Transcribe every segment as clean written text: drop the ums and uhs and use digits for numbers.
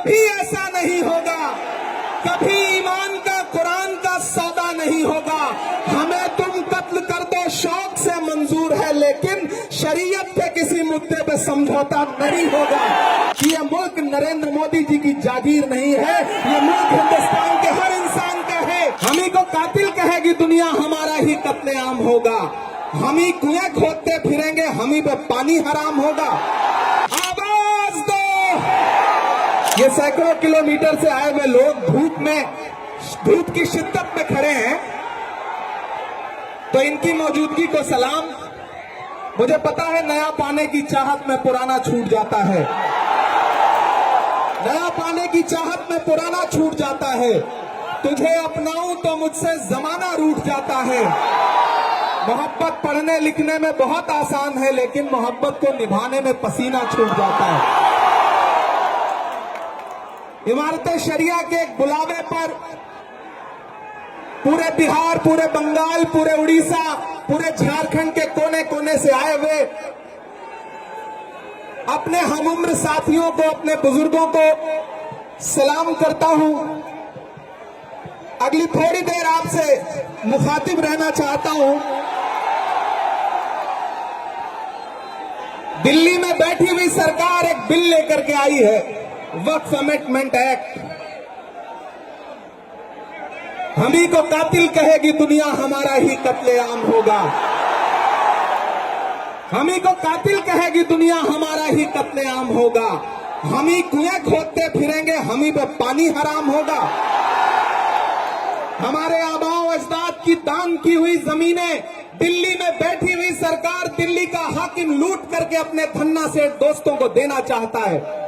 कभी ऐसा नहीं होगा, कभी ईमान का कुरान का सौदा नहीं होगा। हमें तुम कत्ल कर दो शौक से मंजूर है, लेकिन शरीयत पे किसी मुद्दे पे समझौता नहीं होगा। ये मुल्क नरेंद्र मोदी जी की जागीर नहीं है, ये मुल्क हिंदुस्तान के हर इंसान का है। हम ही को कातिल कहेगी दुनिया, हमारा ही कत्लेआम होगा। हम ही कुएं खोदते फिरेंगे, हम ही पे पानी हराम होगा। आवाज दो। ये सैकड़ों किलोमीटर से आए हुए लोग धूप की शिद्दत में खड़े हैं, तो इनकी मौजूदगी को सलाम। मुझे पता है नया पाने की चाहत में पुराना छूट जाता है, नया पाने की चाहत में पुराना छूट जाता है। तुझे अपनाऊं तो मुझसे जमाना रूठ जाता है। मोहब्बत पढ़ने लिखने में बहुत आसान है, लेकिन मोहब्बत को निभाने में पसीना छूट जाता है। इमारत शरिया के एक बुलावे पर पूरे बिहार, पूरे बंगाल, पूरे उड़ीसा, पूरे झारखंड के कोने कोने से आए हुए अपने हमउम्र साथियों को, अपने बुजुर्गों को सलाम करता हूं। अगली थोड़ी देर आपसे मुखातिब रहना चाहता हूं। दिल्ली में बैठी हुई सरकार एक बिल लेकर के आई है, वक्फ अमेंडमेंट एक्ट। हम ही को कातिल कहेगी दुनिया, हमारा ही कत्लेआम होगा। हम ही को कातिल कहेगी दुनिया, हमारा ही कत्लेआम होगा। हम ही कुएं खोदते फिरेंगे, हम ही पे पानी हराम होगा। हमारे आबाओ अजदाद की दान की हुई जमीनें दिल्ली में बैठी हुई सरकार, दिल्ली का हाकिम लूट करके अपने धन्ना से दोस्तों को देना चाहता है।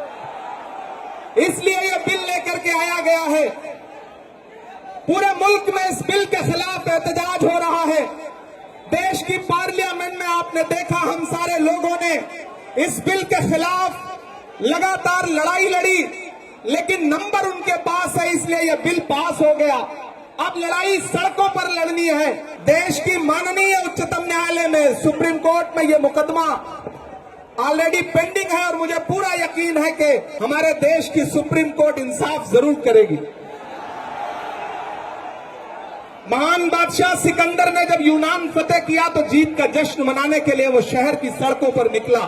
इसलिए यह बिल लेकर के आया गया है। पूरे मुल्क में इस बिल के खिलाफ एहतजाज हो रहा है। देश की पार्लियामेंट में आपने देखा, हम सारे लोगों ने इस बिल के खिलाफ लगातार लड़ाई लड़ी, लेकिन नंबर उनके पास है, इसलिए यह बिल पास हो गया। अब लड़ाई सड़कों पर लड़नी है। देश की माननीय उच्चतम न्यायालय में, सुप्रीम कोर्ट में यह मुकदमा ऑलरेडी पेंडिंग है, और मुझे पूरा यकीन है कि हमारे देश की सुप्रीम कोर्ट इंसाफ जरूर करेगी। महान बादशाह सिकंदर ने जब यूनान फतेह किया तो जीत का जश्न मनाने के लिए वो शहर की सड़कों पर निकला,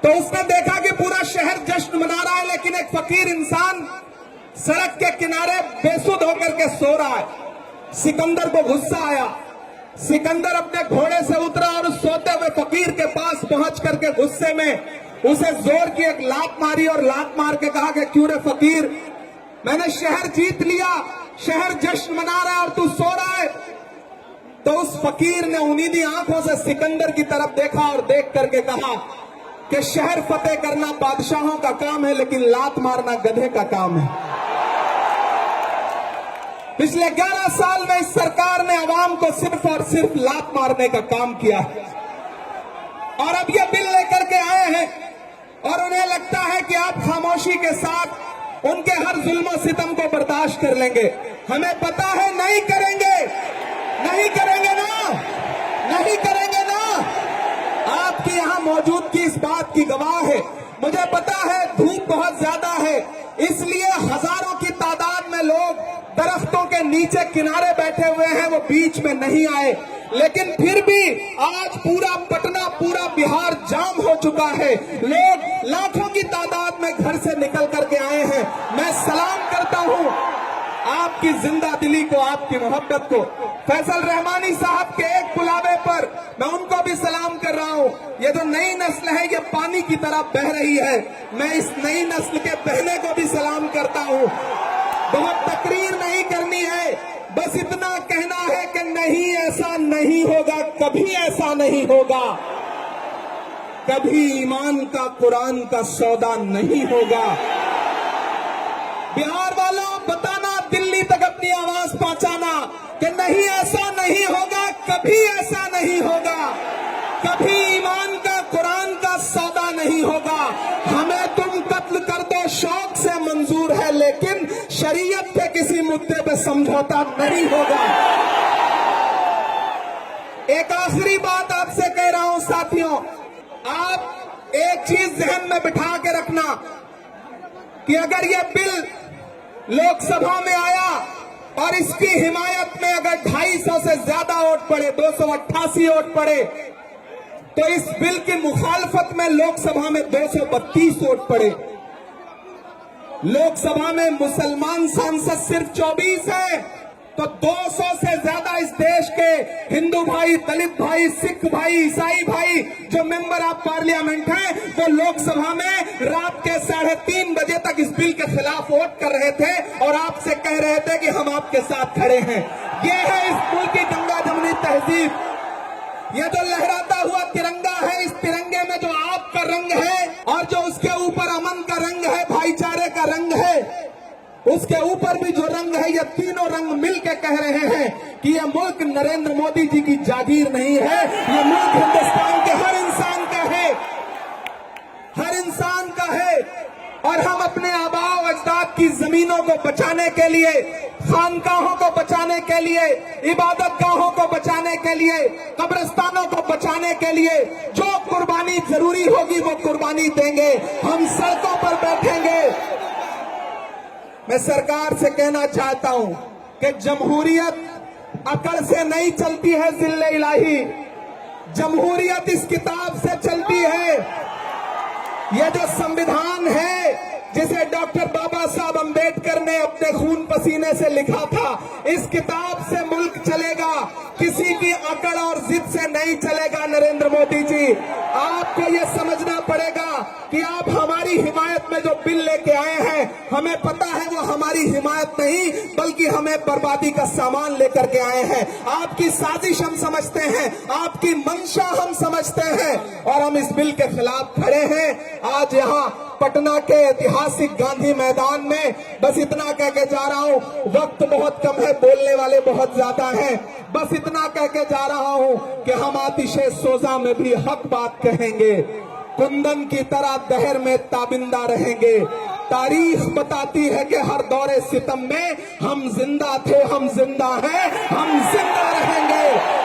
तो उसने देखा कि पूरा शहर जश्न मना रहा है, लेकिन एक फकीर इंसान सड़क के किनारे बेसुध होकर के सो रहा है। सिकंदर को गुस्सा आया। सिकंदर अपने घोड़े से उतरा और उस सोते हुए फकीर के पास पहुंच करके गुस्से में उसे जोर की एक लात मारी, और लात मार के कहा कि क्यों रे फकीर, मैंने शहर जीत लिया, शहर जश्न मना रहा है और तू सो रहा है। तो उस फकीर ने उम्मीदी आंखों से सिकंदर की तरफ देखा और देख करके कहा कि शहर फतेह करना बादशाहों का काम है, लेकिन लात मारना गधे का काम है। पिछले 11 साल में इस सरकार ने आवाम को सिर्फ और सिर्फ लात मारने का काम किया है, और अब ये बिल लेकर के आए हैं, और उन्हें लगता है कि आप खामोशी के साथ उनके हर जुल्म सितम को बर्दाश्त कर लेंगे। हमें पता है नहीं करेंगे, नहीं करेंगे ना, नहीं करेंगे ना। आपकी यहां मौजूदगी इस बात की गवाह है। मुझे पता है धूप बहुत ज्यादा है, इसलिए हजारों की तादाद में लोग दरख्तों के नीचे किनारे बैठे हुए हैं, वो बीच में नहीं आए। लेकिन फिर भी आज पूरा पटना, पूरा बिहार जाम हो चुका है। लोग लाखों की तादाद में घर से निकल करके आए हैं। मैं सलाम करता हूं आपकी जिंदा दिली को, आपकी मोहब्बत को। फैसल रहमानी साहब के एक बुलावे पर मैं उनको भी सलाम कर रहा हूं। ये जो नई नस्ल है, ये पानी की तरह बह रही है। मैं इस नई नस्ल के बहने को भी सलाम करता हूं। बहुत तकरीर नहीं करनी है, बस इतना कहना है कि नहीं, ऐसा नहीं होगा, कभी ऐसा नहीं होगा, कभी ईमान का कुरान का सौदा नहीं होगा। बिहार वालों, बताना, दिल्ली तक अपनी आवाज पहुंचाना कि नहीं, ऐसा नहीं होगा, कभी ऐसा नहीं होगा, कभी ईमान का कुरान का सौदा नहीं होगा। हमें तुम कत्ल कर दो शौक से मंजूर है, लेकिन शरीयत पे किसी मुद्दे पे समझौता नहीं होगा। एक आखिरी बात आपसे कह रहा हूं साथियों, आप एक चीज जहन में बिठा के रखना कि अगर ये बिल लोकसभा में आया और इसकी हिमायत में अगर 250 से ज्यादा वोट पड़े, 288 वोट पड़े, तो इस बिल की मुखालफत में लोकसभा में 232 वोट पड़े। लोकसभा में मुसलमान सांसद सिर्फ 24 है, तो 200 से ज्यादा इस देश के हिंदू भाई, दलित भाई, सिख भाई, ईसाई भाई जो मेंबर ऑफ पार्लियामेंट हैं, वो लोकसभा में रात के 3:30 बजे तक इस बिल के खिलाफ वोट कर रहे थे और आपसे कह रहे थे कि हम आपके साथ खड़े हैं। ये है इस मुल्क की गंगा जमुनी तहजीब। ये जो लहराता हुआ तिरंगा है, इस तिरंगे में जो आपका रंग है और जो उसके ऊपर अमन का रंग है, भाईचारे का रंग है, उसके ऊपर भी जो रंग है, ये तीनों रंग मिलकर कह रहे हैं कि ये मुल्क नरेंद्र मोदी जी की जागीर नहीं है, ये मुल्क हिंदुस्तान के हर इंसान का है, हर इंसान का है। और हम अपने आबाओ अजदाद की जमीनों को बचाने के लिए, खानकाहों को बचाने के लिए, इबादत गाहों को बचाने के लिए, कब्रिस्तानों को बचाने के लिए जो कुर्बानी जरूरी होगी वो कुर्बानी देंगे। हम सड़कों पर बैठेंगे। मैं सरकार से कहना चाहता हूं कि जमहूरियत अकड़ से नहीं चलती है जिल्ले इलाही, जमहूरियत इस किताब से चलती है। यह जो संविधान है जिसे डॉक्टर बाबा साहब अंबेडकर ने अपने खून पसीने से लिखा था, इस किताब से मुल्क चलेगा, किसी की अकड़ और जिद से नहीं चलेगा। नरेंद्र मोदी जी, आपको ये समझना पड़ेगा कि आप हमारी हिमायत में जो बिल लेके आए हैं, हमें पता है वो हमारी हिमायत नहीं बल्कि हमें बर्बादी का सामान लेकर के आए हैं। आपकी साजिश हम समझते हैं, आपकी मंशा हम समझते हैं और हम इस बिल के खिलाफ खड़े हैं। आज यहाँ पटना के ऐतिहासिक गांधी मैदान में बस इतना कह के जा रहा हूं, वक्त बहुत कम है, बोलने वाले बहुत ज्यादा हैं। बस इतना कह के जा रहा हूं कि हम आतिशे सोजा में भी हक बात कहेंगे, कुंदन की तरह दहर में ताबिंदा रहेंगे। तारीख बताती है कि हर दौरे सितम में हम जिंदा थे, हम जिंदा हैं, हम जिंदा रहेंगे।